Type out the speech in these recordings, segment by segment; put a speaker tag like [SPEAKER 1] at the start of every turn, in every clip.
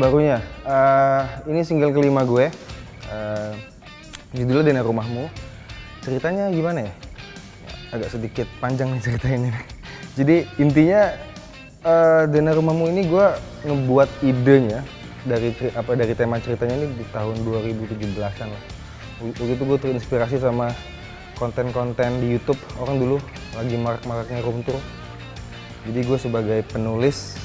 [SPEAKER 1] terbarunya. Ini single kelima gue. Judulnya Dana Rumahmu. Ceritanya gimana ya? Agak sedikit panjang nih ceritanya. Jadi intinya Dana Rumahmu ini gue ngebuat idenya dari tema ceritanya ini di tahun 2017-an lah. Waktu itu gue terinspirasi sama konten-konten di YouTube. Orang dulu lagi marak-maraknya room tour. Jadi gue sebagai penulis,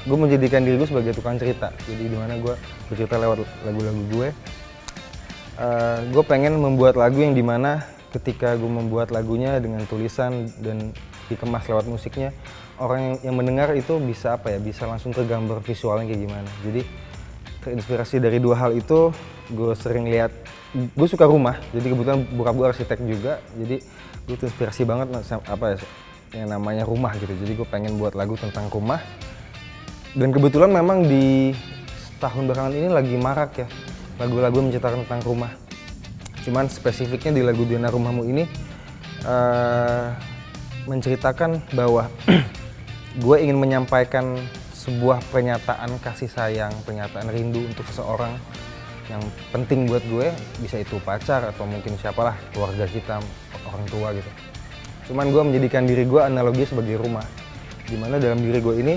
[SPEAKER 1] gue menjadikan diri gue sebagai tukang cerita. Jadi dimana gue bercerita lewat lagu-lagu gue. Gue pengen membuat lagu yang dimana ketika gue membuat lagunya dengan tulisan dan dikemas lewat musiknya, orang yang mendengar itu bisa bisa langsung tergambar visualnya kayak gimana. Jadi terinspirasi dari dua hal itu, gue sering lihat, gue suka rumah, jadi kebetulan bokap gue arsitek juga, jadi gue terinspirasi banget yang namanya rumah gitu. Jadi gue pengen buat lagu tentang rumah. Dan kebetulan memang di tahun belakangan ini lagi marak ya lagu-lagu menceritakan tentang rumah. Cuman spesifiknya di lagu Dana Rumahmu ini menceritakan bahwa gue ingin menyampaikan sebuah pernyataan kasih sayang, pernyataan rindu untuk seseorang yang penting buat gue, bisa itu pacar atau mungkin siapalah, keluarga kita, orang tua gitu. Cuman gue menjadikan diri gue analogi sebagai rumah, dimana dalam diri gue ini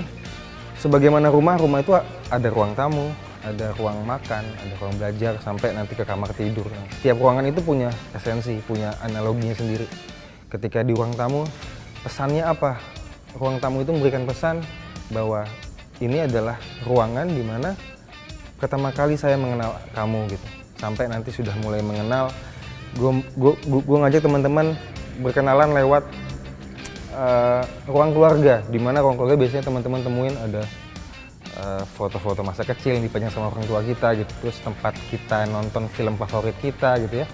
[SPEAKER 1] sebagaimana rumah itu ada ruang tamu, ada ruang makan, ada ruang belajar, sampai nanti ke kamar tidur. Nah, setiap ruangan itu punya esensi, punya analoginya sendiri. Ketika di ruang tamu, pesannya apa? Ruang tamu itu memberikan pesan bahwa ini adalah ruangan dimana pertama kali saya mengenal kamu gitu. Sampai nanti sudah mulai mengenal, gue ngajak teman-teman berkenalan lewat ruang keluarga, dimana ruang keluarga biasanya teman-teman temuin ada foto-foto masa kecil yang dipajang sama orang tua kita gitu, terus tempat kita nonton film favorit kita gitu ya,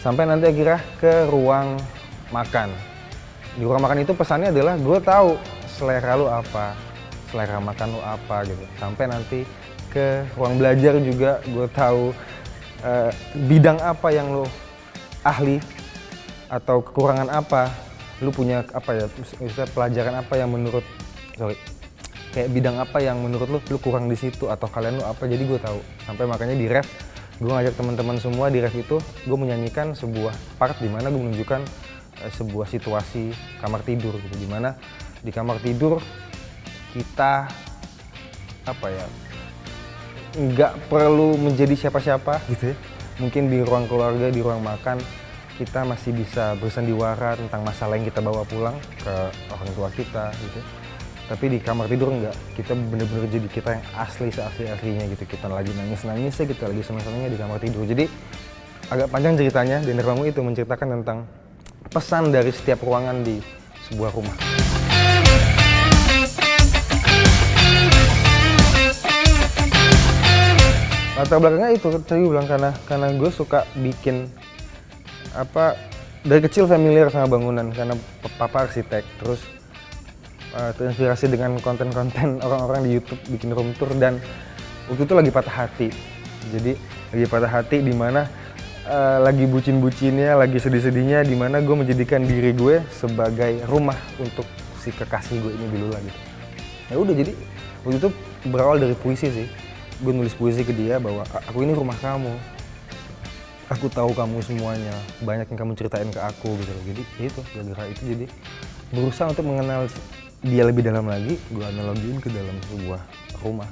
[SPEAKER 1] sampai nanti akhirnya ke ruang makan. Di ruang makan itu pesannya adalah gue tahu selera lu apa, selera makan lu apa gitu, sampai nanti ke ruang belajar juga gue tahu bidang apa yang lu ahli atau kekurangan apa, lu punya misalnya pelajaran apa yang kayak bidang apa yang menurut lu kurang di situ, atau kalian lu apa, jadi gue tahu. Sampai makanya di ref gue ngajak teman-teman semua di ref itu, gue menyanyikan sebuah part di mana gue menunjukkan sebuah situasi kamar tidur gitu, dimana di kamar tidur kita nggak perlu menjadi siapa-siapa gitu ya. Mungkin di ruang keluarga, di ruang makan, kita masih bisa bersandiwara tentang masalah yang kita bawa pulang ke orang tua kita gitu. Tapi di kamar tidur enggak, kita bener-bener jadi kita yang asli-aslinya gitu. Kita lagi nangis-nangisnya, kita lagi senang-senangnya di kamar tidur. Jadi agak panjang ceritanya, dan Dana Rumahmu itu menceritakan tentang pesan dari setiap ruangan di sebuah rumah. Latar belakangnya itu tadi gue bilang, karena gue suka bikin dari kecil familiar sama bangunan karena papa arsitek, terus terinspirasi dengan konten-konten orang-orang di YouTube bikin room tour, dan waktu itu lagi patah hati. Jadi lagi patah hati di mana lagi bucin-bucinnya, lagi sedih-sedihnya, di mana gue menjadikan diri gue sebagai rumah untuk si kekasih gue ini dulu lah gitu. Ya udah, jadi waktu itu berawal dari puisi sih. Gue nulis puisi ke dia bahwa aku ini rumah kamu. Aku tahu kamu semuanya, banyak yang kamu ceritain ke aku gitu. Jadi itu, gara-gara itu jadi berusaha untuk mengenal dia lebih dalam lagi, gue analogiin ke dalam sebuah rumah.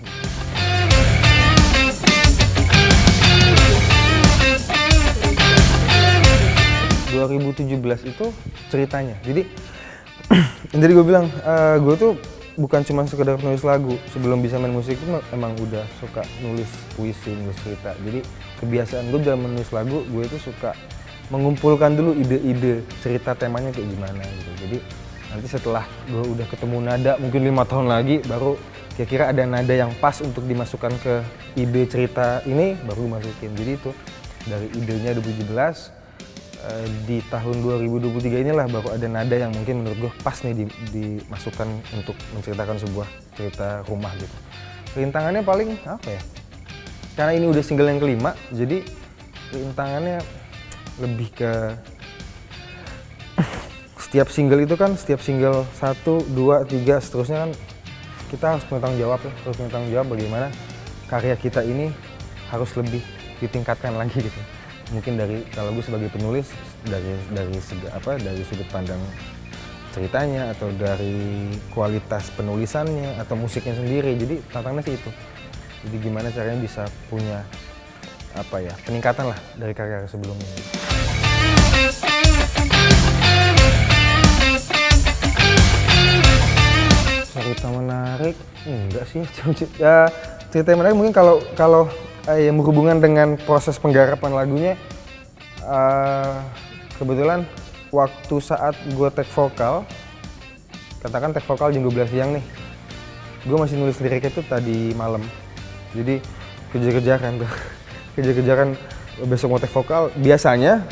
[SPEAKER 1] 2017 itu ceritanya. Jadi yang tadi gue bilang, gue tuh bukan cuma sekedar nulis lagu. Sebelum bisa main musik itu emang udah suka nulis puisi, nulis cerita. Jadi kebiasaan gue dalam menulis lagu, gue itu suka mengumpulkan dulu ide-ide cerita temanya kayak gimana gitu. Jadi nanti setelah gue udah ketemu nada, mungkin 5 tahun lagi, baru kira-kira ada nada yang pas untuk dimasukkan ke ide cerita ini, baru gue masukin. Jadi itu dari idenya 2017, di tahun 2023 inilah baru ada nada yang mungkin menurut gue pas nih dimasukkan untuk menceritakan sebuah cerita rumah gitu. Rintangannya paling apa ya? Karena ini udah single yang kelima, jadi rintangannya lebih ke setiap single itu kan, setiap single 1, 2, 3 seterusnya kan kita harus bertanggung jawab ya, harus bertanggung jawab bagaimana karya kita ini harus lebih ditingkatkan lagi gitu. Mungkin dari kalau gue sebagai penulis dari sudut pandang ceritanya atau dari kualitas penulisannya atau musiknya sendiri. Jadi tantangannya sih itu. Jadi gimana caranya bisa punya peningkatan lah dari karya sebelumnya. Cerita menarik enggak sih? Ya cerita yang menarik mungkin kalau yang berhubungan dengan proses penggarapan lagunya, kebetulan waktu saat gue take vokal, katakan take vokal jam 12 siang nih, gue masih nulis liriknya tuh tadi malam. Jadi kejar-kejaran besok mau take vokal. Biasanya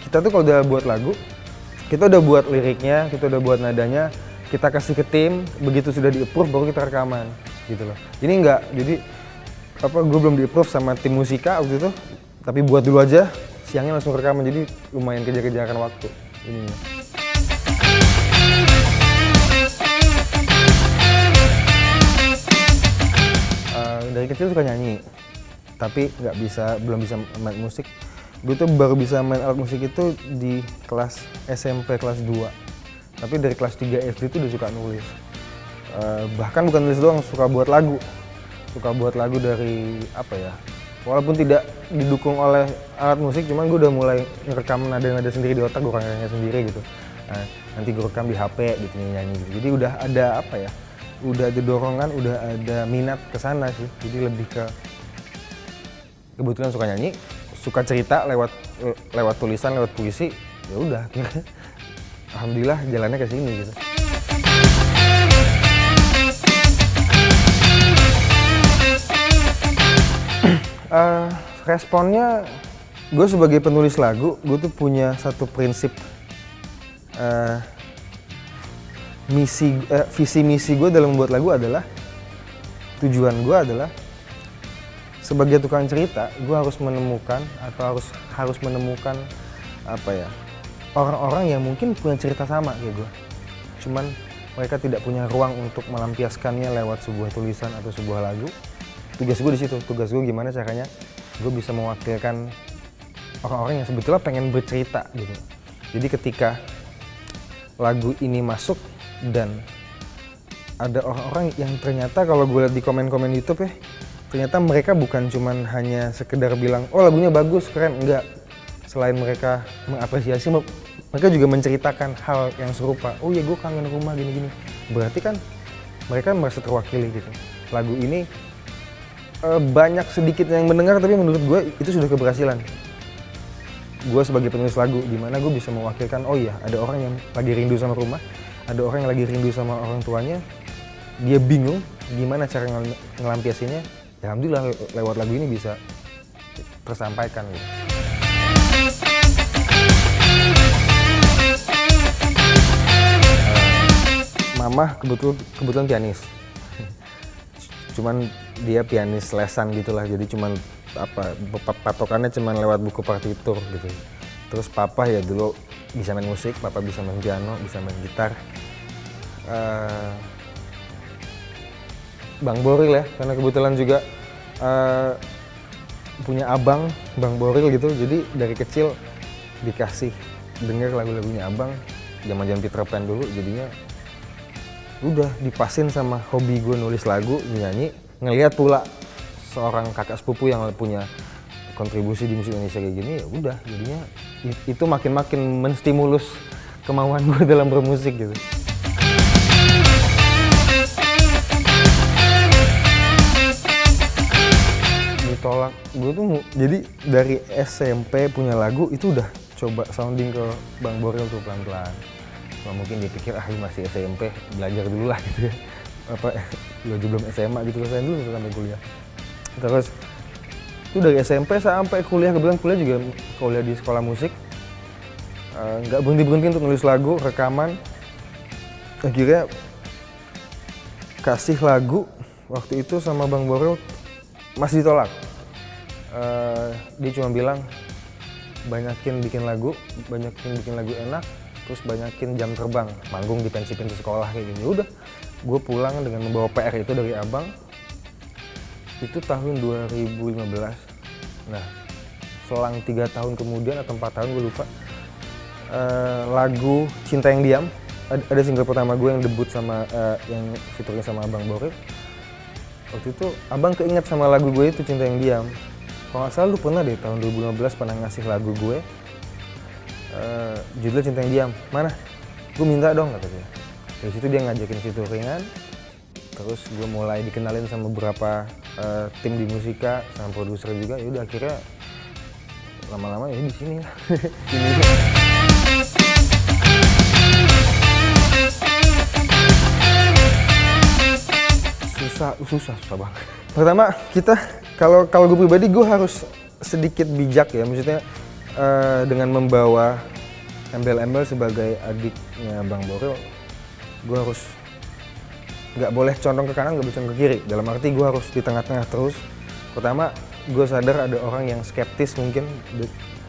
[SPEAKER 1] kita tuh kalau udah buat lagu, kita udah buat liriknya, kita udah buat nadanya, kita kasih ke tim, begitu sudah di-approve baru kita rekaman gitu loh. Ini enggak, jadi gue belum di-approve sama tim musika waktu itu, tapi buat dulu aja, siangnya langsung rekaman, jadi lumayan kejar-kejaran waktu ininya. Dari kecil suka nyanyi, tapi belum bisa main musik. Gue tuh baru bisa main alat musik itu di kelas SMP kelas 2. Tapi dari kelas 3 SD itu udah suka nulis. Bahkan bukan nulis doang, suka buat lagu. Suka buat lagu dari walaupun tidak didukung oleh alat musik, cuman gue udah mulai ngerekam nada-nada sendiri di otak, gue nyanyi sendiri gitu. Nanti gue rekam di HP gitu, nyanyi gitu. Jadi udah ada udah ada dorongan, udah ada minat ke sana sih. Jadi lebih ke kebetulan suka nyanyi, suka cerita lewat tulisan, lewat puisi. Ya udah, alhamdulillah jalannya ke sini gitu. Responnya, gue sebagai penulis lagu, gue tuh punya satu prinsip, visi misi gue dalam membuat lagu adalah, tujuan gue adalah sebagai tukang cerita, gue harus menemukan orang-orang yang mungkin punya cerita sama kayak gue. Cuman mereka tidak punya ruang untuk melampiaskannya lewat sebuah tulisan atau sebuah lagu. Tugas gue di situ, tugas gue gimana caranya gue bisa mewakilkan orang-orang yang sebetulnya pengen bercerita gitu. Jadi ketika lagu ini masuk dan ada orang-orang yang ternyata kalau gue lihat di komen-komen YouTube ya, ternyata mereka bukan cuman hanya sekedar bilang, oh lagunya bagus, keren, enggak. Selain mereka mengapresiasi, mereka juga menceritakan hal yang serupa. Oh iya, gue kangen rumah gini-gini. Berarti kan mereka merasa terwakili gitu. Lagu ini banyak sedikit yang mendengar, tapi menurut gue itu sudah keberhasilan. Gue sebagai penulis lagu, dimana gue bisa mewakilkan, oh iya ada orang yang lagi rindu sama rumah, ada orang yang lagi rindu sama orang tuanya, dia bingung gimana cara ngelampiasinnya. Ya, alhamdulillah lewat lagu ini bisa tersampaikan gitu. Mama kebetulan pianis. Cuman dia pianis lesan gitulah, jadi cuman patokannya cuman lewat buku partitur gitu. Terus papa ya dulu bisa main musik, papa bisa main piano, bisa main gitar. Bang Boril ya, karena kebetulan juga punya abang, Bang Boril gitu. Jadi dari kecil dikasih denger lagu-lagunya abang, zaman-zaman Peter Pan dulu, jadinya udah dipasin sama hobi gue nulis lagu, nyanyi. Ngelihat pula seorang kakak sepupu yang punya kontribusi di musik Indonesia kayak gini, ya udah jadinya itu makin menstimulus kemauan gue dalam bermusik gitu. Ditolak, gue tuh jadi dari SMP punya lagu itu udah coba sounding ke Bang Boril tuh pelan-pelan. Mungkin dia pikir lu masih SMP, belajar dulu lah gitu ya. Lu juga belum SMA gitu, selesai dulu sampai kuliah. Terus itu dari SMP sampai kuliah, kebetulan kuliah juga kuliah di sekolah musik. Nggak berhenti untuk nulis lagu, rekaman. Akhirnya kasih lagu waktu itu sama Bang Boril masih ditolak. Dia cuma bilang banyakin bikin lagu enak, terus banyakin jam terbang, manggung di pensi-pensi sekolah kayak gini. Udah, gue pulang dengan membawa PR itu dari abang. Itu tahun 2015. Nah, selang 3 tahun kemudian atau 4 tahun gue lupa, lagu Cinta Yang Diam, ada single pertama gue yang debut sama yang featuring sama Abang Boril. Waktu itu Abang keinget sama lagu gue itu Cinta Yang Diam. Kalau nggak salah lu pernah deh tahun 2015 pernah ngasih lagu gue judulnya Cinta Yang Diam. Mana? Gue minta dong katanya. Dari situ dia ngajakin featuringan. Terus gue mulai dikenalin sama beberapa tim di musika, sama produser juga. Ya udah akhirnya lama-lama ya di sini lah. Susah banget. Pertama kita kalau gue pribadi gue harus sedikit bijak ya, maksudnya dengan membawa embel-embel sebagai adiknya Bang Boril, gue harus nggak boleh condong ke kanan, nggak boleh condong ke kiri. Dalam arti gue harus di tengah-tengah terus. Pertama, gue sadar ada orang yang skeptis mungkin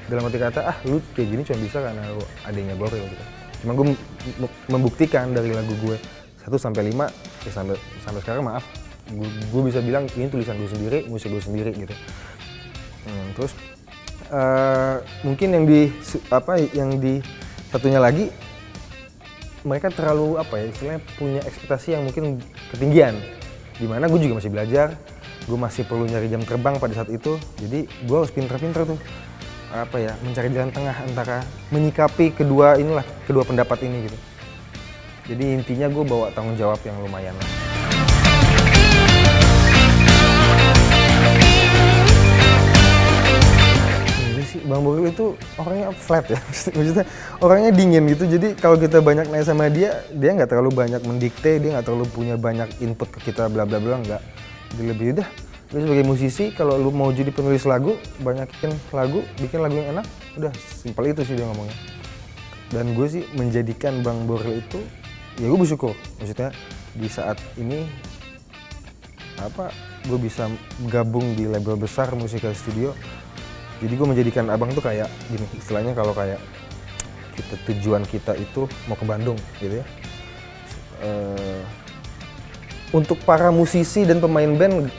[SPEAKER 1] dalam arti kata, lu kayak gini cuma bisa karena lu adiknya Boril gitu. Cuma gue membuktikan dari lagu gue 1 sampai 5, ya sampai sekarang maaf, gue bisa bilang ini tulisan gue sendiri, musik gue sendiri gitu. Terus mungkin yang di satunya lagi, mereka terlalu istilahnya punya ekspektasi yang mungkin ketinggian, dimana gue juga masih belajar, gue masih perlu nyari jam terbang pada saat itu. Jadi gue harus pinter-pinter tuh mencari jalan tengah antara menyikapi kedua pendapat ini gitu. Jadi intinya gue bawa tanggung jawab yang lumayan lah. Bang Boril itu orangnya flat ya, maksudnya orangnya dingin gitu. Jadi kalau kita banyak nanya sama dia nggak terlalu banyak mendikte, dia nggak terlalu punya banyak input ke kita bla bla bla, nggak. Dia lebih udah, lu sebagai musisi kalau lu mau jadi penulis lagu, banyakin lagu, bikin lagu yang enak, udah simpel itu sih dia ngomongnya. Dan gue sih menjadikan Bang Boril itu, ya gue bersyukur, maksudnya di saat ini gue bisa gabung di label besar Musika Studio. Jadi gue menjadikan Abang tuh kayak gini, istilahnya kalau kayak tujuan kita itu mau ke Bandung gitu ya. Untuk para musisi dan pemain band,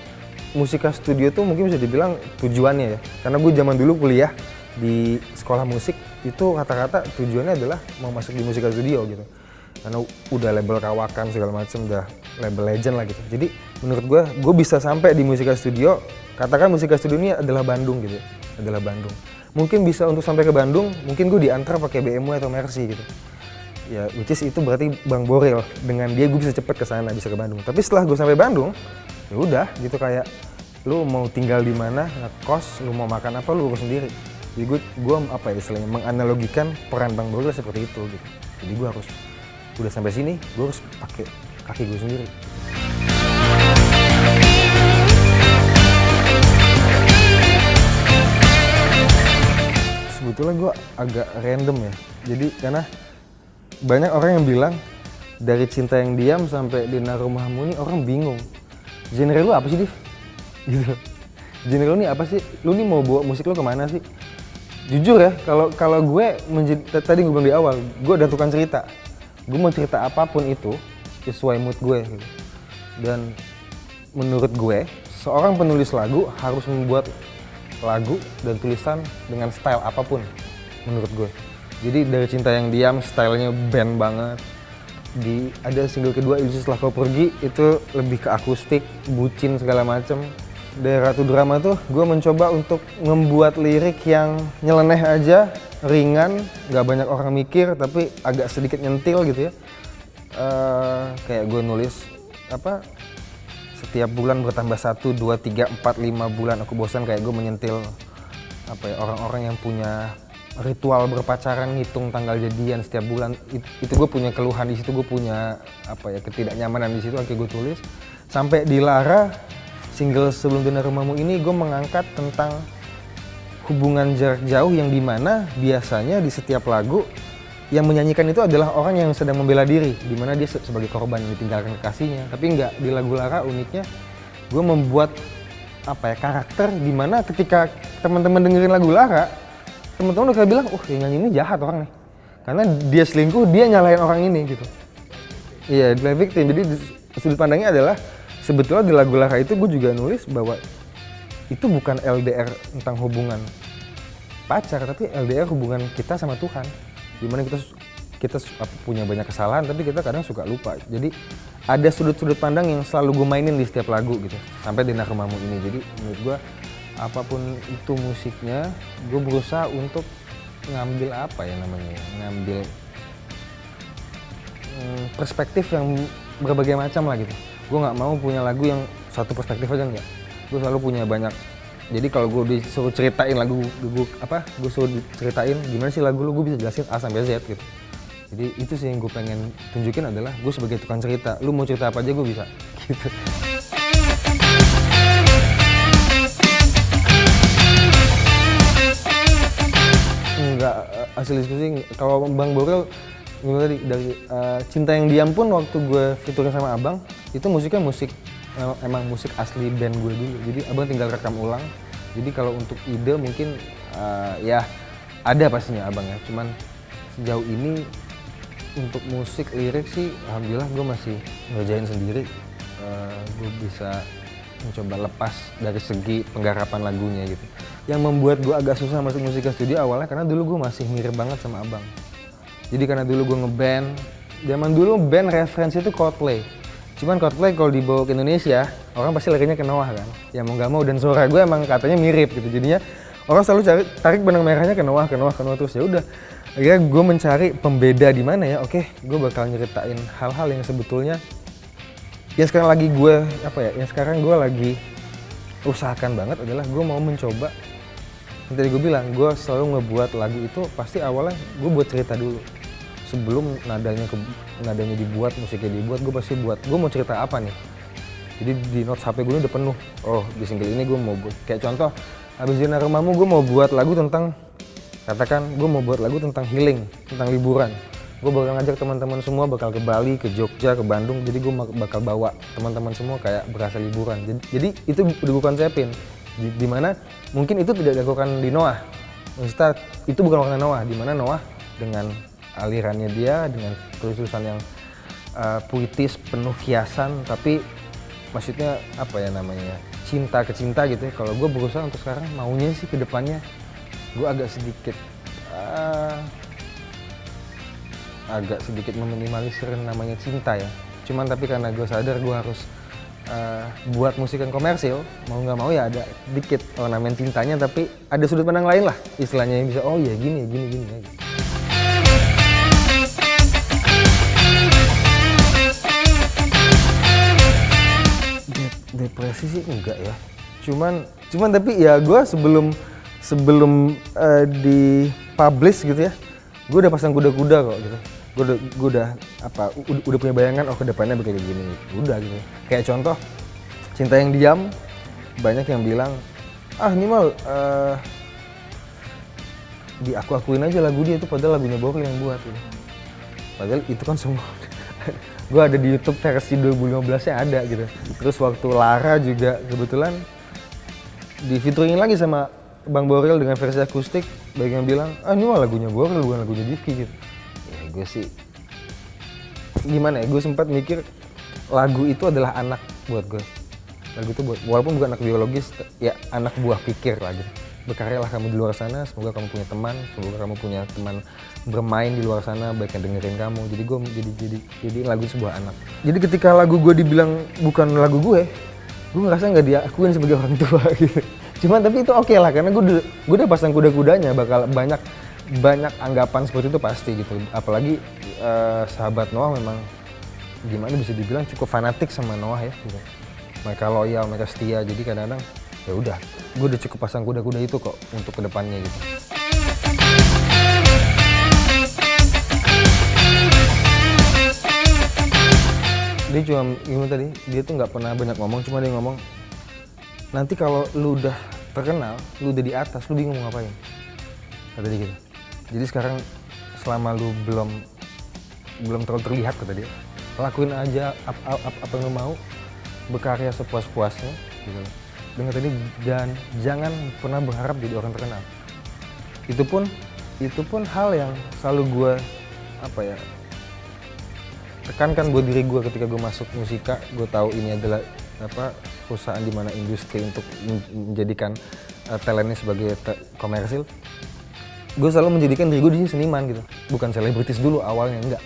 [SPEAKER 1] Musika Studio tuh mungkin bisa dibilang tujuannya ya. Karena gue zaman dulu kuliah di sekolah musik, itu kata-kata tujuannya adalah mau masuk di Musika Studio gitu. Karena udah label kawakan segala macam, udah label legend lah gitu. Jadi menurut gue bisa sampai di Musika Studio, katakan Musika Studio ini adalah Bandung gitu ya. Adalah Bandung. Mungkin bisa untuk sampai ke Bandung, mungkin gue diantar pakai BMW atau Mercy gitu. Ya, which is itu berarti Bang Boril. Dengan dia gue bisa cepet ke sana, bisa ke Bandung. Tapi setelah gue sampai Bandung, ya udah gitu, kayak lu mau tinggal di mana, ngekos, lu mau makan apa, lu urus sendiri. Jadi gue istilahnya menganalogikan peran Bang Boril seperti itu gitu. Jadi gue harus udah sampai sini, gue harus pakai kaki gue sendiri. Sebetulnya gue agak random ya, jadi karena banyak orang yang bilang dari Cinta Yang Diam sampai Dina Rumahmu ini orang bingung, genre lu apa sih Div? Gitu. Genre lu nih apa sih? Lu nih mau bawa musik lu kemana sih? Jujur ya, kalau gue tadi gue bilang di awal, gue ada tukang cerita. Gue mau cerita apapun itu sesuai mood gue gitu. Dan menurut gue, seorang penulis lagu harus membuat lagu dan tulisan dengan style apapun menurut gue. Jadi dari Cinta Yang Diam stylenya band banget. Ada single kedua Ilusi Setelah Kau Pergi, itu lebih ke akustik, bucin segala macem. Dari Ratu Drama tuh gue mencoba untuk membuat lirik yang nyeleneh aja, ringan, gak banyak orang mikir tapi agak sedikit nyentil gitu ya. Kayak gue nulis setiap bulan bertambah 1, 2, 3, 4, 5 bulan aku bosan, kayak gue menyentil orang-orang yang punya ritual berpacaran, ngitung tanggal jadian setiap bulan. Itu gue punya keluhan di situ, gue punya ketidaknyamanan di situ, akhirnya gue tulis. Sampai di Lara, single Sebelum Dina Rumahmu ini gue mengangkat tentang hubungan jarak jauh yang dimana biasanya di setiap lagu yang menyanyikan itu adalah orang yang sedang membela diri, dimana dia sebagai korban yang ditinggalkan kekasihnya. Tapi enggak, di lagu Lara uniknya gue membuat karakter dimana ketika teman-teman dengerin lagu Lara, teman-teman udah bilang, yang nyanyi ini jahat orang nih, karena dia selingkuh, dia nyalahin orang ini gitu. Iya, play victim. Jadi sudut pandangnya adalah sebetulnya di lagu Lara itu gue juga nulis bahwa itu bukan LDR tentang hubungan pacar, tapi LDR hubungan kita sama Tuhan. Dimana kita punya banyak kesalahan, tapi kita kadang suka lupa. Jadi ada sudut-sudut pandang yang selalu gue mainin di setiap lagu gitu, sampai di Dena Rumahmu ini. Jadi menurut gue apapun itu musiknya, gue berusaha untuk ngambil ngambil perspektif yang berbagai macam lah gitu. Gue nggak mau punya lagu yang satu perspektif aja, enggak. Gue selalu punya banyak. Jadi kalau gue disuruh ceritain lagu gue suruh ceritain gimana sih lagu lu, gue bisa jelasin A sampai Z gitu. Jadi itu sih yang gue pengen tunjukin adalah gue sebagai tukang cerita. Lu mau cerita apa aja gue bisa gitu. Enggak, hasil diskusi kalau Bang Boril gimana tadi dari Cinta Yang Diam pun waktu gue featuring sama Abang itu musiknya emang musik asli band gue dulu. Jadi Abang tinggal rekam ulang. Jadi kalau untuk ide mungkin ya ada pastinya Abang ya. Cuman sejauh ini untuk musik lirik sih alhamdulillah gue masih ngerjain sendiri. Gue bisa mencoba lepas dari segi penggarapan lagunya gitu. Yang membuat gue agak susah masuk musik ke studio awalnya karena dulu gue masih mirip banget sama Abang. Jadi karena dulu gue ngeband, zaman dulu band referensi itu Coldplay. Cuman Coldplay kalau dibawa ke Indonesia, orang pasti larinya ke Noah kan. Ya mau gak mau, dan suara gue emang katanya mirip gitu. Jadinya orang selalu tarik benang merahnya ke Noah terus. Ya udah. Akhirnya gue mencari pembeda di mana ya. Oke, gue bakal nyeritain hal-hal yang sebetulnya yang sekarang gue lagi usahakan banget adalah gue mau mencoba. Yang tadi gue bilang, gue selalu ngebuat lagu itu pasti awalnya gue buat cerita dulu. Sebelum nadanya dibuat, musiknya dibuat, gue pasti buat, gue mau cerita apa nih. Jadi di notes HP gue udah penuh. Oh, di single ini gue mau buat, kayak contoh, habis Dena Rumahmu gue mau buat lagu tentang, katakan gue mau buat lagu tentang healing, tentang liburan. Gue bakal ngajak teman-teman semua bakal ke Bali, ke Jogja, ke Bandung. Jadi gue bakal bawa teman-teman semua kayak berasa liburan. Jadi itu udah gue konsepin. Dimana mungkin itu tidak dilakukan di Noah. Maksudnya itu bukan waktu Noah, dimana Noah dengan alirannya dia, dengan tulisan yang puitis, penuh kiasan, tapi maksudnya cinta ke cinta gitu ya. Kalau gue berusaha untuk sekarang maunya sih ke depannya gue agak sedikit meminimalisir namanya cinta ya. Cuman tapi karena gue sadar gue harus buat musik yang komersil, mau nggak mau ya ada dikit ornamen cintanya, tapi ada sudut pandang lain lah istilahnya yang bisa, oh ya gini ya. Depresi sih enggak ya. Cuman tapi ya gue sebelum di-publish gitu ya, gue udah pasang kuda-kuda kok gitu. Gue udah punya bayangan, oh kedepannya kayak gini, udah gitu. Kayak contoh Cinta Yang Diam, banyak yang bilang ini mal akuin aja lagu dia itu, padahal lagunya Boril yang buat gitu. Padahal itu kan semua gue ada di YouTube versi 2015-nya ada gitu. Terus waktu Lara juga kebetulan di featuring lagi sama Bang Boril dengan versi akustik, banyak yang bilang ini mah lagunya Boril bukan lagunya Difky gitu. Ya gue sih gimana ya, gue sempat mikir lagu itu adalah anak buat gue. Lagu itu walaupun bukan anak biologis, ya anak buah pikir lah gitu. Berkaryalah kamu di luar sana, semoga kamu punya teman, semoga kamu punya teman bermain di luar sana, baik yang dengerin kamu. Jadi gue jadi lagu sebuah anak. Jadi ketika lagu gue dibilang bukan lagu gue ngerasa nggak diakuin sebagai orang tua gitu. Cuman tapi itu oke lah, karena gue udah pasang kuda-kudanya, bakal banyak anggapan seperti itu pasti gitu. Apalagi sahabat Noah memang gimana bisa dibilang cukup fanatik sama Noah ya gitu. Mereka loyal, mereka setia, jadi kadang-kadang ya udah, gue udah cukup pasang kuda-kuda itu kok untuk kedepannya gitu. Dia cuma gimana tadi, dia tuh nggak pernah banyak ngomong, cuma dia ngomong nanti kalau lu udah terkenal, lu udah di atas, lu bingung mau ngapain, kata dia gitu. Jadi sekarang selama lu belum terlalu terlihat, kata dia, lakuin aja apa yang lu mau, berkarya sepuas-puasnya gitu. Dengan tadi, dan jangan pernah berharap jadi orang terkenal. Itu pun hal yang selalu gue tekankan buat diri gue ketika gue masuk musika. Gue tahu ini adalah perusahaan di mana industri untuk menjadikan talentnya sebagai komersil, gue selalu menjadikan diri gue di sini seniman gitu, bukan selebritis dulu awalnya, enggak.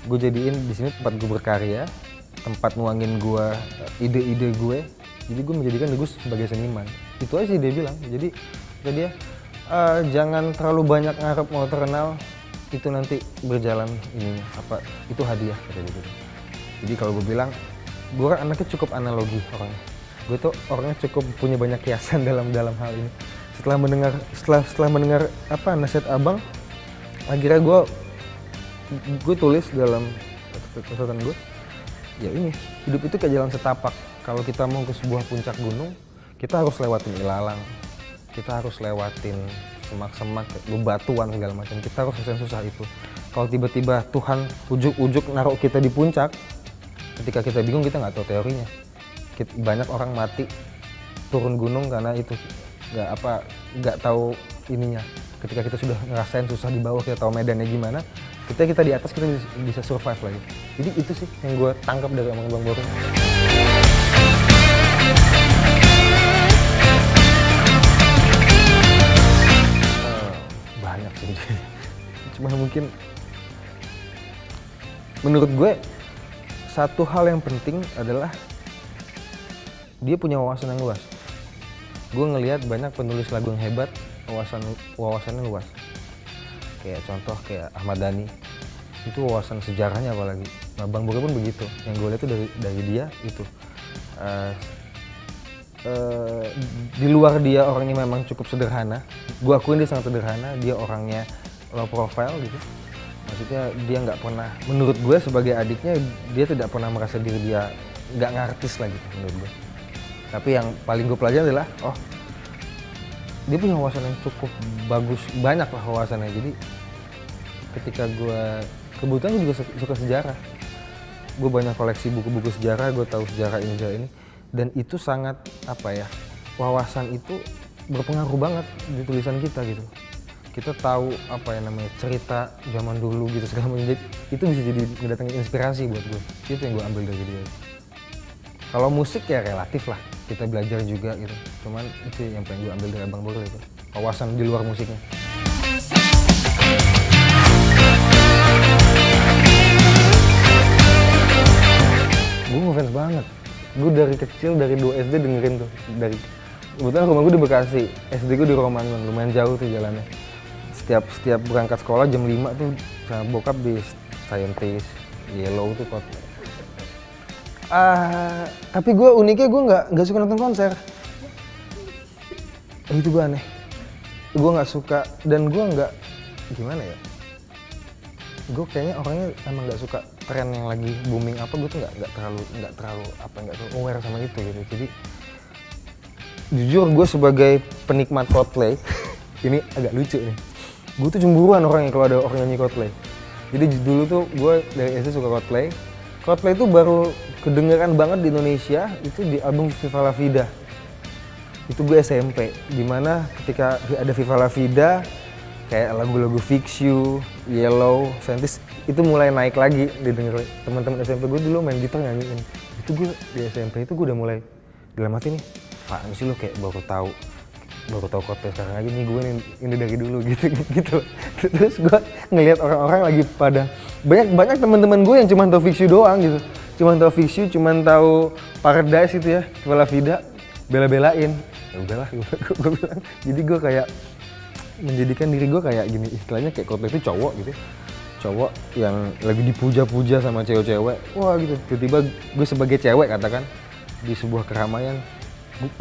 [SPEAKER 1] Gue jadiin di sini tempat gue berkarya, tempat nuangin gue ide-ide gue, jadi gue menjadikan diri gue sebagai seniman. Itu aja sih dia bilang. Jadi kata dia, jangan terlalu banyak ngarep mau terkenal, itu nanti berjalan ininya itu hadiah kata dia gitu. Jadi kalau gue bilang, gue kan anaknya cukup analogi orangnya. Gue tuh orangnya cukup punya banyak kiasan dalam hal ini. Setelah mendengar nasihat abang, akhirnya gue tulis dalam catatan gue, ya ini hidup itu kayak jalan setapak. Kalau kita mau ke sebuah puncak gunung, kita harus lewatin ilalang, kita harus lewatin semak-semak, bebatuan segala macam. Kita harus ngerasain susah itu. Kalau tiba-tiba Tuhan ujuk-ujuk naruh kita di puncak, ketika kita bingung kita nggak tahu teorinya. Banyak orang mati turun gunung karena itu nggak tahu ininya. Ketika kita sudah ngerasain susah di bawah, kita tahu medannya gimana, kita di atas kita bisa survive lagi. Jadi itu sih yang gue tangkap dari omongan Bang Boru. Banyak sih. Cuma mungkin menurut gue satu hal yang penting adalah dia punya wawasan yang luas. Gue ngelihat banyak penulis lagu yang hebat, wawasannya luas. Kayak contoh kayak Ahmad Dhani, itu wawasan sejarahnya apalagi. Nah, Bang Boru pun begitu. Yang gue lihat itu dari dia itu. Di luar dia orangnya memang cukup sederhana. Gue akuin dia sangat sederhana. Dia orangnya low profile gitu. Maksudnya dia nggak pernah, menurut gue sebagai adiknya, dia tidak pernah merasa diri dia nggak ngartis lah gitu menurut gue. Tapi yang paling gue pelajari adalah, dia punya wawasan yang cukup bagus, banyak lah wawasannya. Jadi ketika kebetulan gue juga suka sejarah. Gue banyak koleksi buku-buku sejarah, gue tahu sejarah ini. Dan itu sangat, wawasan itu berpengaruh banget di tulisan kita gitu. Kita tahu cerita zaman dulu gitu segala macam. Itu bisa jadi mendatangkan inspirasi buat gue. Itu yang gue ambil dari dia. Kalau musik ya relatif lah, kita belajar juga gitu. Cuman itu yang pengen gue ambil dari Abang Boru itu, wawasan di luar musiknya. Gue ngefans banget. Gue dari kecil, dari 2 SD dengerin tuh. Kebetulan rumah gue di Bekasi, SD gue di Romangun, lumayan jauh tuh jalannya. Setiap berangkat sekolah jam 5 tuh sama bokap di Scientist, Yellow tuh Coldplay. Tapi gue uniknya gue nggak suka nonton konser. Itu gue aneh. Gue nggak suka dan gue nggak gimana ya. Gue kayaknya orangnya emang nggak suka tren yang lagi booming gue tuh nggak terlalu aware sama itu gitu. Jadi jujur gue sebagai penikmat Coldplay ini agak lucu nih. Gue tuh cemburuan orangnya kalau ada orang nyanyi Coldplay. Jadi dulu tuh gue dari SD suka Coldplay. Coldplay itu baru kedengeran banget di Indonesia itu di album Viva La Vida. Itu gue SMP, dimana ketika ada Viva La Vida, kayak lagu-lagu Fix You, Yellow, Scientist, itu mulai naik lagi didengar teman-teman SMP gue dulu main gitar nyanyiin. Itu gue di SMP itu gue udah mulai dalam hati nih, Pak sih lo kayak baru tahu Coldplay sekarang aja nih, gue ini dari dulu gitu. Terus gue ngelihat orang-orang lagi pada banyak teman-teman gue yang cuma tahu Fix You doang gitu, cuma tahu Fix You, cuma tahu Paradise itu ya, Viva La Vida, bela-belain. Ya udahlah, gue bilang. Jadi gue kayak menjadikan diri gue kayak gini, istilahnya kayak Coldplay itu cowok gitu, cowok yang lagi dipuja-puja sama cewek-cewek. Wah gitu, tiba-tiba gue sebagai cewek katakan di sebuah keramaian,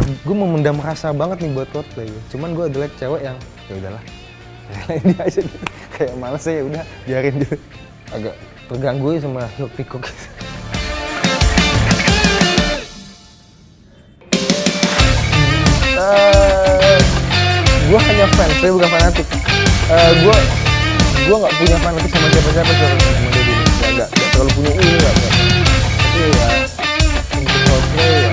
[SPEAKER 1] gue memendam rasa banget nih buat Coldplay. Cuman gue adalah cewek yang ya udahlah, dia aja gitu, kayak males ya udah biarin gitu. Agak terganggu sama hiruk pikuk. Gue hanya fans, saya bukan fanatik. Gue nggak punya fanatik sama siapa-siapa sama dia dulu. Nggak terlalu punya ini nggak. Tapi ya untuk Coldplay ya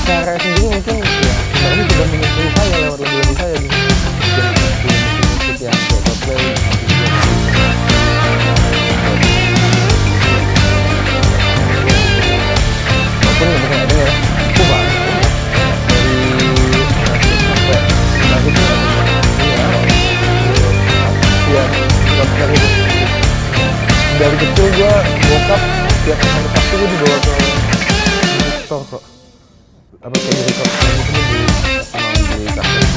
[SPEAKER 1] cara sendiri mungkin ya sebenarnya sudah menyentuh saya lewat lagu-lagu saya gitu. Dan musik yang kayak Coldplay walaupun nggak bisa ada ya. dari kecil gue bokap tiap hari Sabtu gue dibawa ke store kok, apa kayak di resort gitu, di kafe.